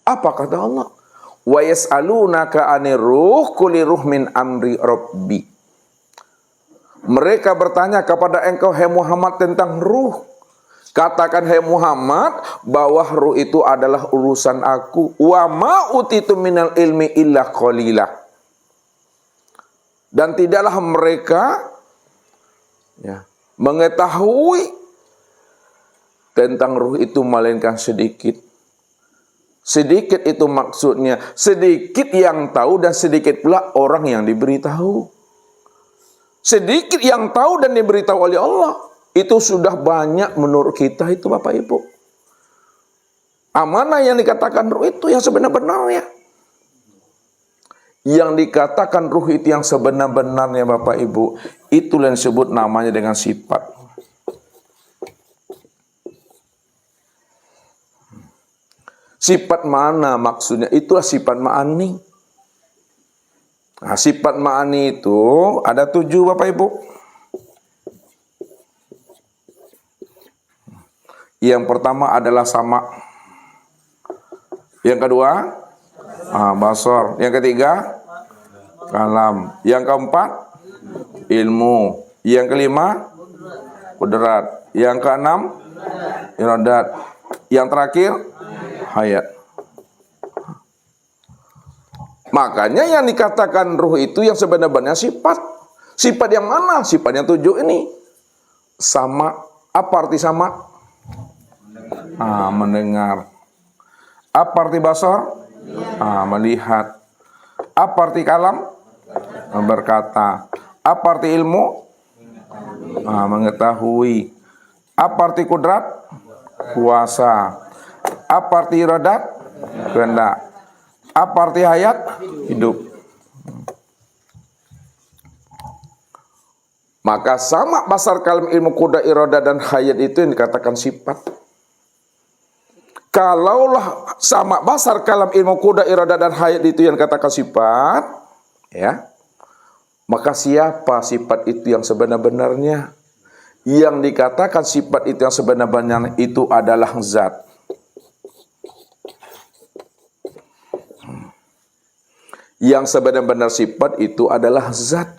Apa kata Allah? Wa yas'alunaka 'anir ruh qul ruh min amri rabbi. Mereka bertanya kepada engkau, hai Muhammad, tentang ruh. Katakan, hai Muhammad, bahwa ruh itu adalah urusan aku. Wa ma utitu minal ilmi illa qalila. Dan tidaklah mereka mengetahui tentang ruh itu melainkan sedikit. Sedikit itu maksudnya sedikit yang tahu dan sedikit pula orang yang diberitahu. Sedikit yang tahu dan diberitahu oleh Allah, itu sudah banyak menurut kita itu Bapak Ibu. Amanah yang dikatakan ruh itu yang sebenar-benarnya. Yang dikatakan ruh itu yang sebenar-benarnya Bapak Ibu, itulah yang disebut namanya dengan sifat. Sifat mana maksudnya? Itulah sifat ma'ani. Nah, sifat ma'ani itu ada 7 Bapak Ibu. Yang pertama adalah sama. Yang kedua, basar. Yang ketiga, kalam. Yang keempat, ilmu. Yang kelima, kudrat. Yang keenam, iradat. Yang terakhir, hayat. Makanya yang dikatakan ruh itu yang sebenarnya sifat. Sifat yang mana? Sifat yang 7 ini. Sama. Apa arti sama? Mendengar. Apa arti basar? Melihat. Apa arti kalam? Berkata. Apa arti ilmu? Mengetahui. Apa arti kudrat? Kuasa. Apa arti iradat? Kehendak. Apa arti hayat? Hidup. Maka sama basar, kalam, ilmu, kudrat, iradat dan hayat itu yang dikatakan sifat. Kalaulah sama basar, kalam, ilmu, kudrat, iradat dan hayat itu yang dikatakan sifat, ya, maka siapa sifat itu yang sebenar-benarnya? Yang dikatakan sifat itu yang sebenar-benarnya itu adalah zat. Yang sebenar-benar sifat itu adalah zat.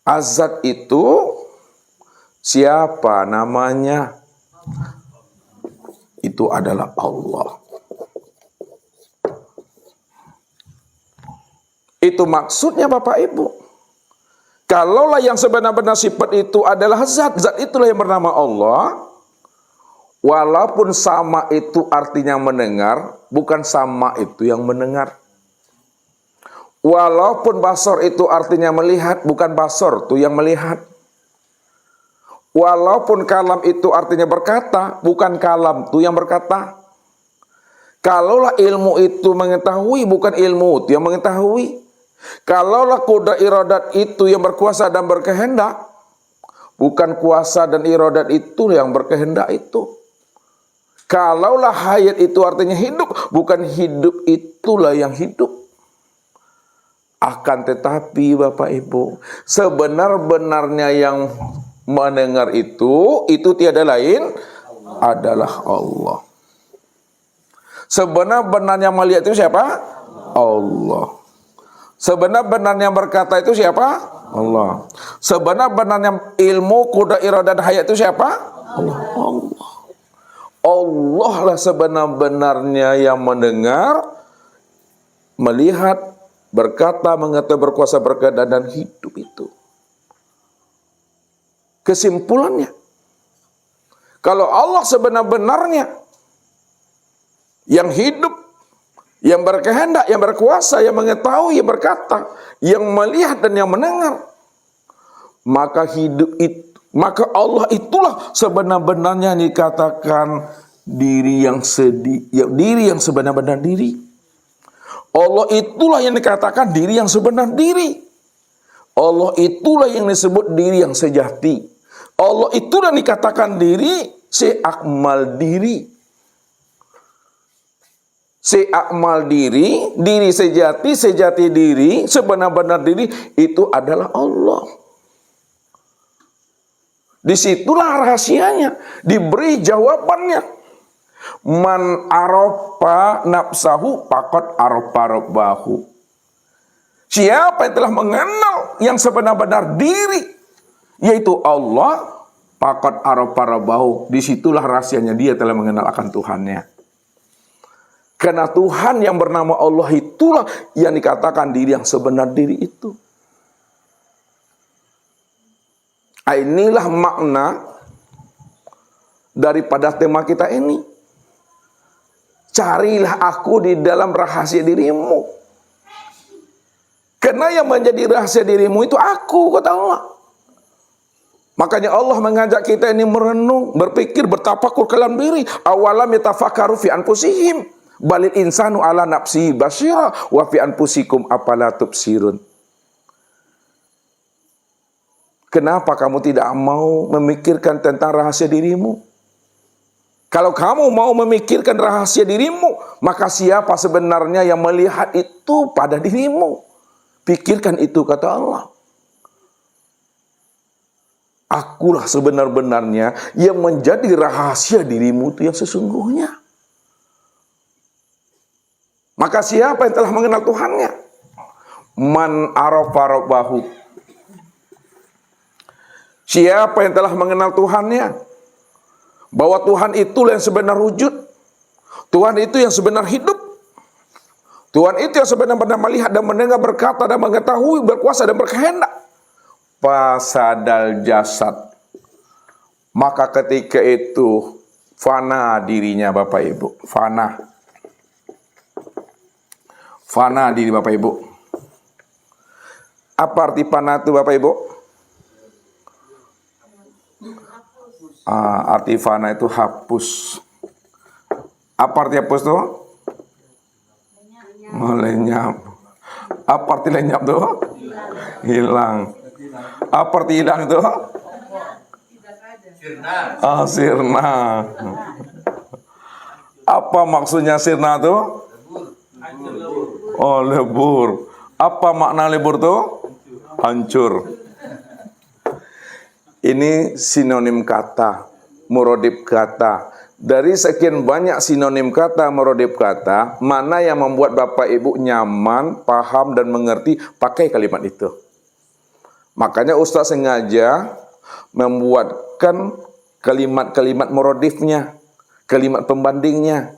Azat itu siapa namanya? Itu adalah Allah. Itu maksudnya Bapak Ibu. Kalaulah yang sebenar-benar sifat itu adalah zat, zat itulah yang bernama Allah. Walaupun sama itu artinya mendengar, bukan sama itu yang mendengar. Walaupun basar itu artinya melihat, bukan basar itu yang melihat. Walaupun kalam itu artinya berkata, bukan kalam itu yang berkata. Kalaulah ilmu itu mengetahui, bukan ilmu itu yang mengetahui. Kalaulah kudrat iradat itu yang berkuasa dan berkehendak, bukan kuasa dan iradat itu yang berkehendak itu. Kalaulah hayat itu artinya hidup, bukan hidup itulah yang hidup. Akan tetapi Bapak Ibu, sebenar-benarnya yang mendengar itu tiada lain adalah Allah. Sebenar-benarnya melihat itu siapa? Allah. Sebenar-benarnya berkata itu siapa? Allah. Sebenar-benarnya ilmu, kudrat, iradat, hayat itu siapa? Allah. Allah lah sebenar-benarnya yang mendengar, melihat, berkata, mengetahui, berkuasa, berkehendak dan hidup itu. Kesimpulannya, kalau Allah sebenar-benarnya yang hidup, yang berkehendak, yang berkuasa, yang mengetahui, yang berkata, yang melihat dan yang mendengar, maka hidup itu, maka Allah itulah sebenar-benarnya dikatakan diri yang diri yang sebenar-benar diri. Allah itulah yang dikatakan diri yang sebenar diri. Allah itulah yang disebut diri yang sejati. Allah itulah yang dikatakan diri seakmal diri. Seakmal diri, diri sejati, sejati diri, sebenar-benar diri itu adalah Allah. Disitulah rahasianya, diberi jawabannya. Man arofa nafsahu faqad arofa rabbahu. Siapa yang telah mengenal yang sebenar-benar diri, yaitu Allah, faqad arofa rabbahu. Disitulah rahasianya dia telah mengenal akan Tuhannya. Karena Tuhan yang bernama Allah itulah yang dikatakan diri yang sebenar diri itu. Inilah makna daripada tema kita ini. Carilah aku di dalam rahasia dirimu. Karena yang menjadi rahasia dirimu itu aku, kata Allah. Makanya Allah mengajak kita ini merenung, berpikir, bertafakur ke dalam diri. Awalam yatafakkaru fi anfusihim, balil insanu ala nafsihi basyira wa fi anfusikum afala tubsirun. Kenapa kamu tidak mau memikirkan tentang rahasia dirimu? Kalau kamu mau memikirkan rahasia dirimu, maka siapa sebenarnya yang melihat itu pada dirimu? Pikirkan itu, kata Allah. Akulah sebenar-benarnya yang menjadi rahasia dirimu itu yang sesungguhnya. Maka siapa yang telah mengenal Tuhannya? Man arafa rabbahu. Siapa yang telah mengenal Tuhannya? Bahwa Tuhan itulah yang sebenar wujud. Tuhan itu yang sebenar hidup. Tuhan itu yang sebenar-benar melihat dan mendengar, berkata dan mengetahui, berkuasa dan berkehendak. Fasadal jasad. Maka ketika itu fana dirinya Bapak Ibu. Fana diri Bapak Ibu. Apa arti fana itu Bapak Ibu? Arti fana itu hapus. Apa arti hapus itu? Melenyap. Apa arti lenyap itu? Hilang. Apa arti hilang itu? Sirna. Apa maksudnya sirna itu? Oh, lebur. Apa makna lebur itu? Hancur. Ini sinonim kata, muradif kata. Dari sekian banyak sinonim kata, muradif kata, mana yang membuat Bapak Ibu nyaman, paham dan mengerti, pakai kalimat itu. Makanya Ustaz sengaja membuatkan kalimat-kalimat muradifnya, kalimat pembandingnya.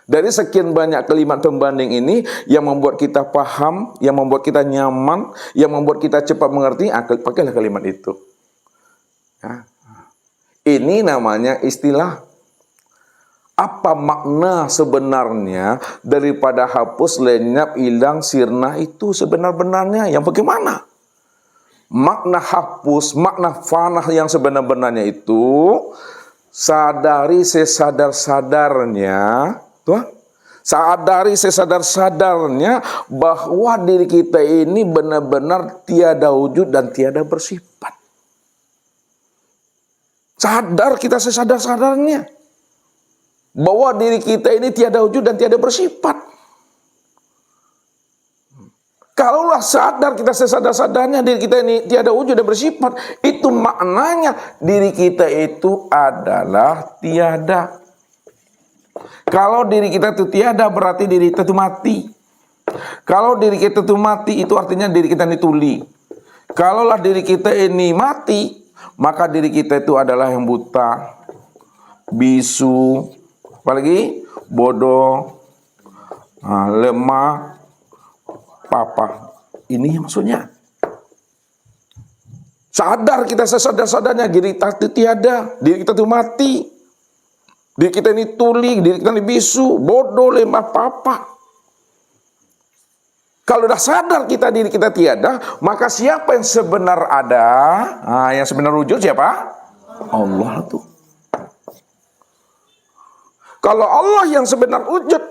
Dari sekian banyak kalimat pembanding ini yang membuat kita paham, yang membuat kita nyaman, yang membuat kita cepat mengerti, pakailah kalimat itu. Ya. Ini namanya istilah. Apa makna sebenarnya daripada hapus, lenyap, hilang, sirna itu sebenar-benarnya? Yang bagaimana? Makna hapus, makna fana yang sebenar-benarnya itu, sadari sesadar-sadarnya, sadari sesadar-sadarnya bahwa diri kita ini benar-benar tiada wujud dan tiada bersifat. Sadar kita sesadar-sadarnya bahwa diri kita ini tiada wujud dan tiada bersifat. Kalaulah sadar kita sesadar-sadarnya diri kita ini tiada wujud dan bersifat, itu maknanya diri kita itu adalah tiada. Kalau diri kita itu tiada, berarti diri kita itu mati. Kalau diri kita itu mati, itu artinya diri kita ini tuli. Kalaulah diri kita ini mati, maka diri kita itu adalah yang buta, bisu, apalagi bodoh, lemah, papa. Ini maksudnya. Sadar kita sesadar-sadarnya diri kita itu tiada, diri kita itu mati. Diri kita ini tuli, diri kita ini bisu, bodoh, lemah, papa. Kalau sudah sadar kita diri kita tiada, maka siapa yang sebenar ada? Yang sebenar wujud siapa? Allah tuh. Kalau Allah yang sebenar wujud,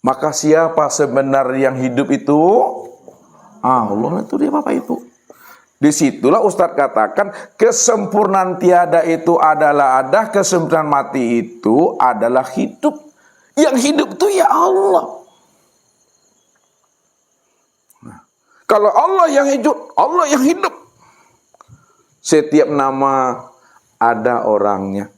maka siapa sebenar yang hidup itu? Allah itu dia Bapak Ibu. Disitulah Ustadz katakan kesempurnaan tiada itu adalah ada, kesempurnaan mati itu adalah hidup. Yang hidup itu ya Allah. Nah, kalau Allah yang hidup, Allah yang hidup. Setiap nama ada orangnya.